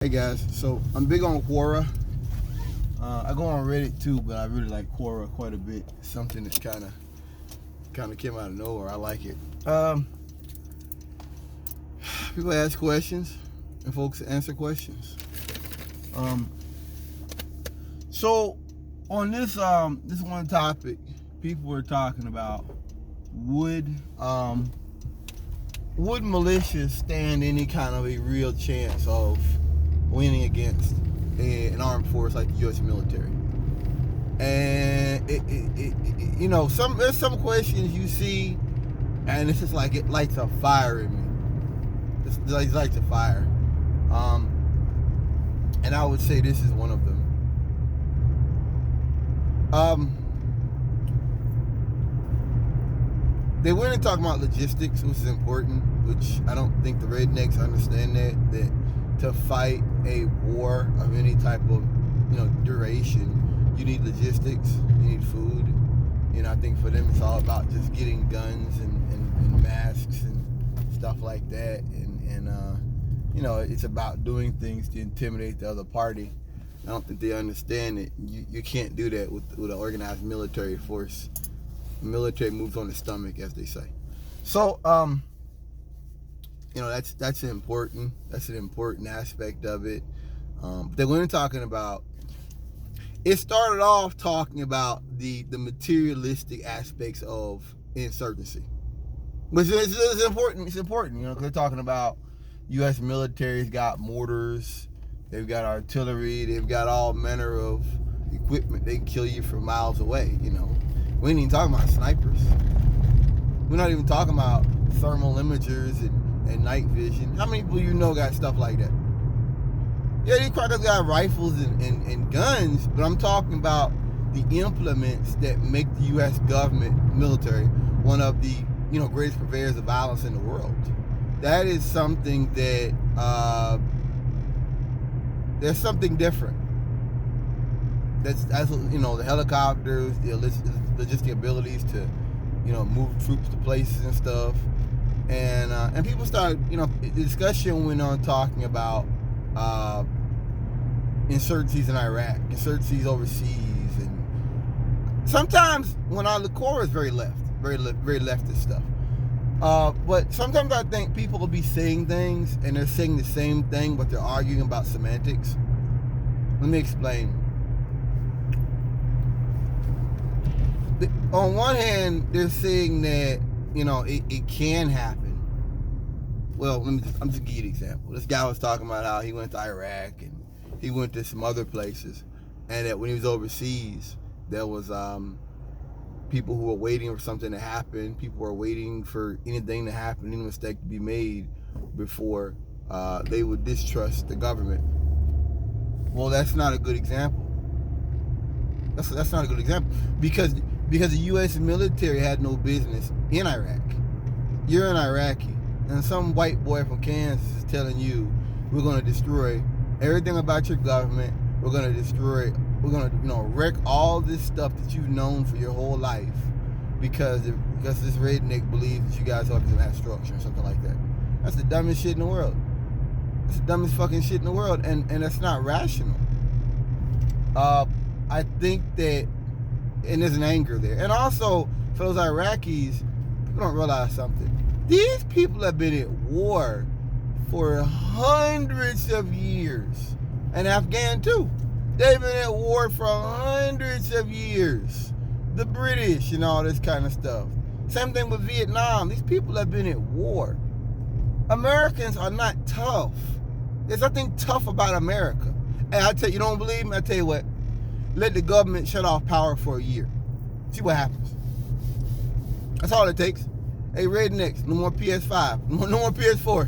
Hey guys, so I'm big on Quora. I go on Reddit too, but I really like Quora quite a bit. It's something that kind of came out of nowhere. I like it. People ask questions, and folks answer questions. So on this one topic, people were talking about would militias stand any kind of a real chance of winning against an armed force like the U.S. military? And there's some questions you see, and it's just like it lights a fire in me. It lights a fire. And I would say this is one of them. They went and talked about logistics, which is important, which I don't think the rednecks understand that to fight a war of any type of, duration, you need logistics, you need food. I think for them it's all about just getting guns and masks and stuff like that. And it's about doing things to intimidate the other party. I don't think they understand that you can't do that with an organized military force. The military moves on the stomach, as they say. So, that's important. That's an important aspect of it. They went talking about. It started off talking about the materialistic aspects of insurgency, which is important. It's important, because they're talking about U.S. military's got mortars, they've got artillery, they've got all manner of equipment. They can kill you from miles away. We ain't even talking about snipers. We're not even talking about thermal imagers and night vision. How many people got stuff like that? Yeah, these crackers got rifles and guns, but I'm talking about the implements that make the U.S. government, military, one of the greatest purveyors of violence in the world. That is something that there's something different. That's the helicopters, the logistic abilities to move troops to places and stuff, and people started the discussion went on talking about insurgencies in Iraq, insurgencies overseas, and sometimes when I look, Quora is very leftist stuff. But sometimes I think people will be saying things and they're saying the same thing, but they're arguing about semantics. Let me explain. On one hand, they're saying that it can happen. Well, I'm just gonna give you an example. This guy was talking about how he went to Iraq and he went to some other places, and that when he was overseas, there was people who were waiting for something to happen. People were waiting for anything to happen, any mistake to be made before they would distrust the government. Well, that's not a good example. That's not a good example because the U.S. military had no business in Iraq. You're an Iraqi, and some white boy from Kansas is telling you, we're going to destroy everything about your government. We're going to wreck all this stuff that you've known for your whole life because this redneck believes that you guys are up to mass destruction or something like that. That's the dumbest shit in the world. That's the dumbest fucking shit in the world, and that's not rational. I think that, and there's an anger there. And also, for those Iraqis, people don't realize something. These people have been at war for hundreds of years. And Afghan too. They've been at war for hundreds of years. The British and all this kind of stuff. Same thing with Vietnam. These people have been at war. Americans are not tough. There's nothing tough about America. And I tell you, you don't believe me? I tell you what. Let the government shut off power for a year. See what happens. That's all it takes. Hey, rednecks, no more PS5. No more PS4.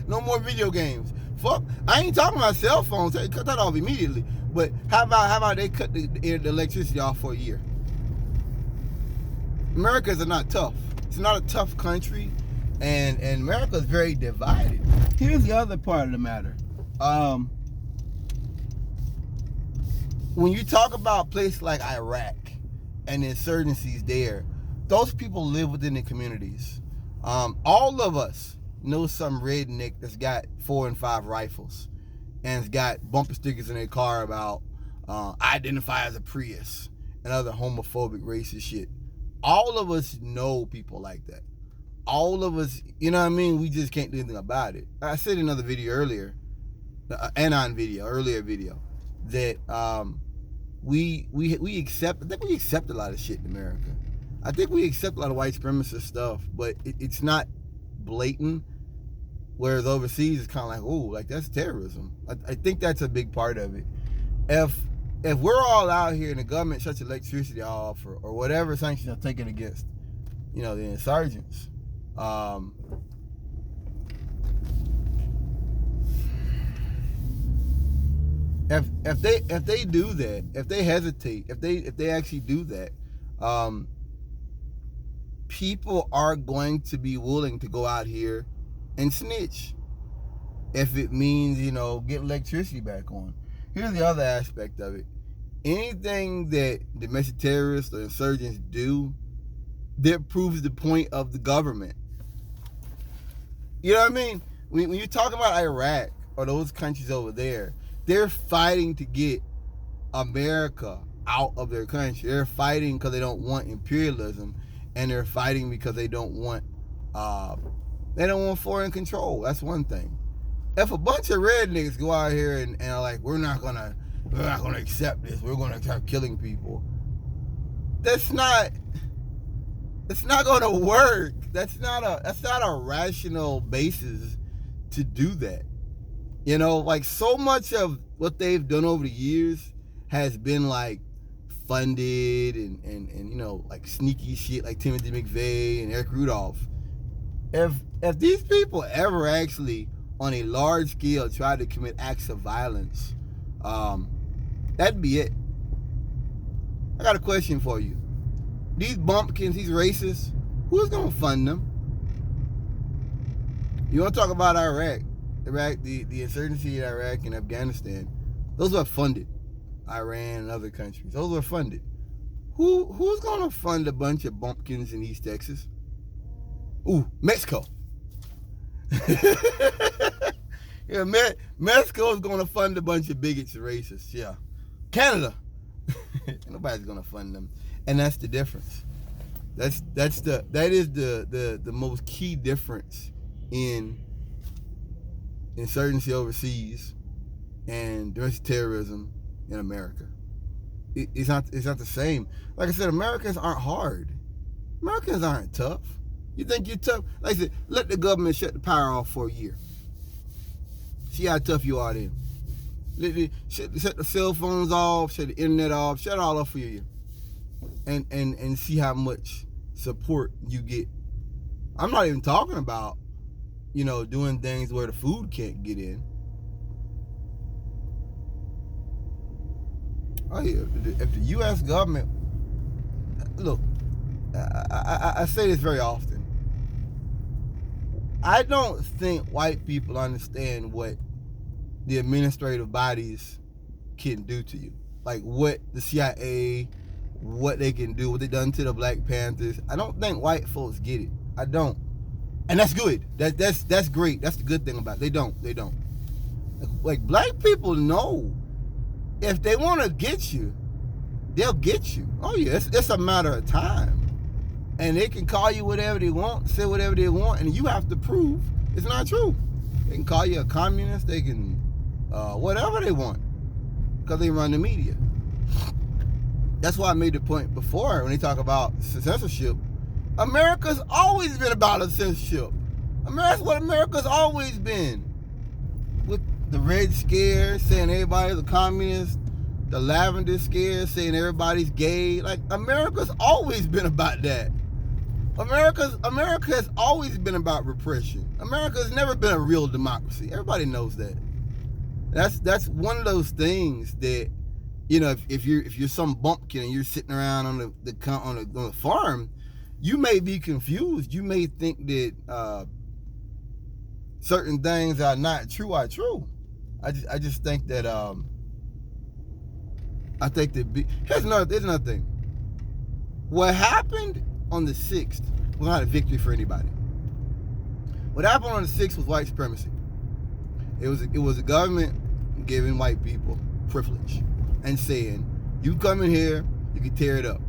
No more video games. Fuck, I ain't talking about cell phones. They cut that off immediately. But how about they cut the electricity off for a year? Americans are not tough. It's not a tough country. And America is very divided. Here's the other part of the matter. When you talk about places like Iraq and insurgencies there, those people live within the communities. All of us know some redneck that's got 4 and 5 rifles and has got bumper stickers in their car about identify as a Prius and other homophobic, racist shit. All of us know people like that. All of us, you know what I mean? We just can't do anything about it. I said in another video earlier, earlier video, that we accept. I think we accept a lot of shit in America. I think we accept a lot of white supremacist stuff, but it's not blatant. Whereas overseas, it's kind of like, oh, like that's terrorism. I think that's a big part of it. If we're all out here and the government shuts electricity off or whatever sanctions are taken against, the insurgents, if they do that, if they hesitate, if they actually do that, people are going to be willing to go out here and snitch if it means, get electricity back on. Here's the other aspect of it. Anything that domestic terrorists or insurgents do that proves the point of the government. You know what I mean? When you talk about Iraq or those countries over there, they're fighting to get America out of their country. They're fighting because they don't want imperialism, and they're fighting because they don't want foreign control. That's one thing. If a bunch of rednecks go out here and are like, we're not gonna accept this, we're gonna start killing people, it's not gonna work. That's not a rational basis to do that. Like so much of what they've done over the years has been like funded and like sneaky shit like Timothy McVeigh and Eric Rudolph. If these people ever actually on a large scale try to commit acts of violence, that'd be it. I got a question for you. These bumpkins, these racists, who's gonna fund them? You want to talk about Iraq, the insurgency in Iraq and Afghanistan? Those were funded. Iran and other countries. Those were funded. Who's gonna fund a bunch of bumpkins in East Texas? Ooh, Mexico. Yeah, Mexico is gonna fund a bunch of bigots and racists. Yeah, Canada. Nobody's gonna fund them, and that's the difference. That is the most key difference in insurgency overseas and domestic terrorism in America. It's not the same. Like I said, Americans aren't hard. Americans aren't tough. You think you're tough? Like I said, let the government shut the power off for a year. See how tough you are then. Shut the cell phones off, shut the internet off, shut it all off for a year. And see how much support you get. I'm not even talking about, doing things where the food can't get in. Oh yeah, if the U.S. government, look, I say this very often. I don't think white people understand what the administrative bodies can do to you. Like what the CIA, what they can do, what they done to the Black Panthers. I don't think white folks get it. I don't. And that's good. That's great. That's the good thing about it. They don't. Like black people know if they want to get you, they'll get you. Oh yeah, it's a matter of time. And they can call you whatever they want, say whatever they want, and you have to prove it's not true. They can call you a communist, they can whatever they want, because they run the media. That's why I made the point before when they talk about censorship. America's always been about a censorship. That's what America's always been. With the Red Scare saying everybody's a communist, the Lavender Scare saying everybody's gay. Like America's always been about that. America has always been about repression. America's never been a real democracy. Everybody knows that. That's one of those things that, if you're some bumpkin and you're sitting around on the farm, you may be confused. You may think that certain things are not true are true. I just think that here's another thing. What happened on the 6th was not a victory for anybody. What happened on the 6th was white supremacy. It was a government giving white people privilege and saying, you come in here, you can tear it up.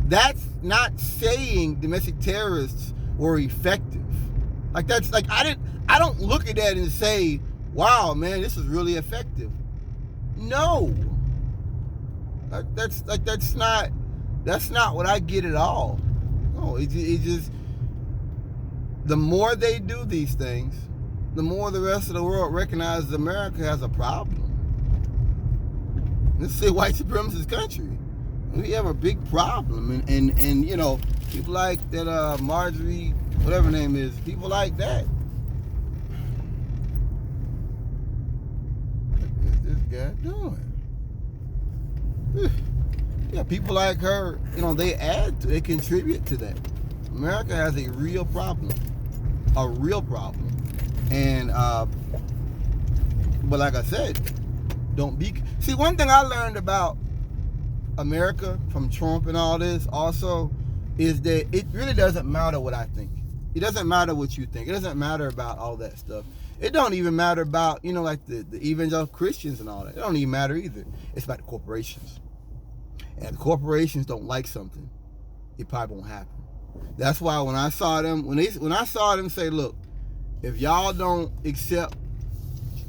That's not saying domestic terrorists were effective. Like that's like I don't look at that and say, wow, man, this is really effective. No. That's not what I get at all. No, it just the more they do these things, the more the rest of the world recognizes America has a problem. This is a white supremacist country. We have a big problem, and you know, people like that Marjorie, whatever her name is, people like that. What is this guy doing? Yeah, people like her, you know, they contribute to that. America has a real problem, and but like I said, see, one thing I learned about America from Trump and all this also is that it really doesn't matter what I think. It doesn't matter what you think. It doesn't matter about all that stuff. It don't even matter about, you know, like the evangelical Christians and all that. It don't even matter either. It's about the corporations. And if the corporations don't like something, it probably won't happen. That's why when I saw them say, look, if y'all don't accept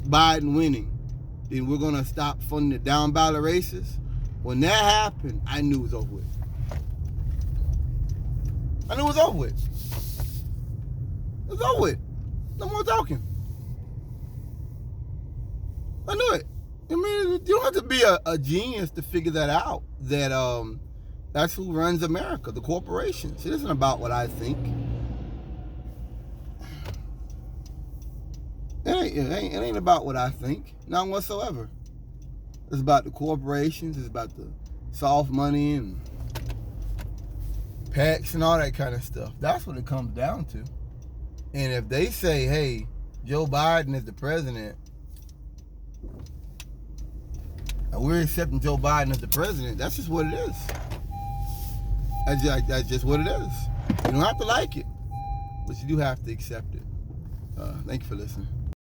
Biden winning, then we're gonna stop funding the down ballot races. When that happened, I knew it was over with. I knew it was over with. It was over with. No more talking. I knew it. I mean, you don't have to be a genius to figure that out. That that's who runs America, the corporations. It isn't about what I think. It ain't about what I think. Not whatsoever. It's about the corporations. It's about the soft money and PACs and all that kind of stuff. That's what it comes down to. And if they say, hey, Joe Biden is the president, and we're accepting Joe Biden as the president, that's just what it is. That's just what it is. You don't have to like it, but you do have to accept it. Thank you for listening.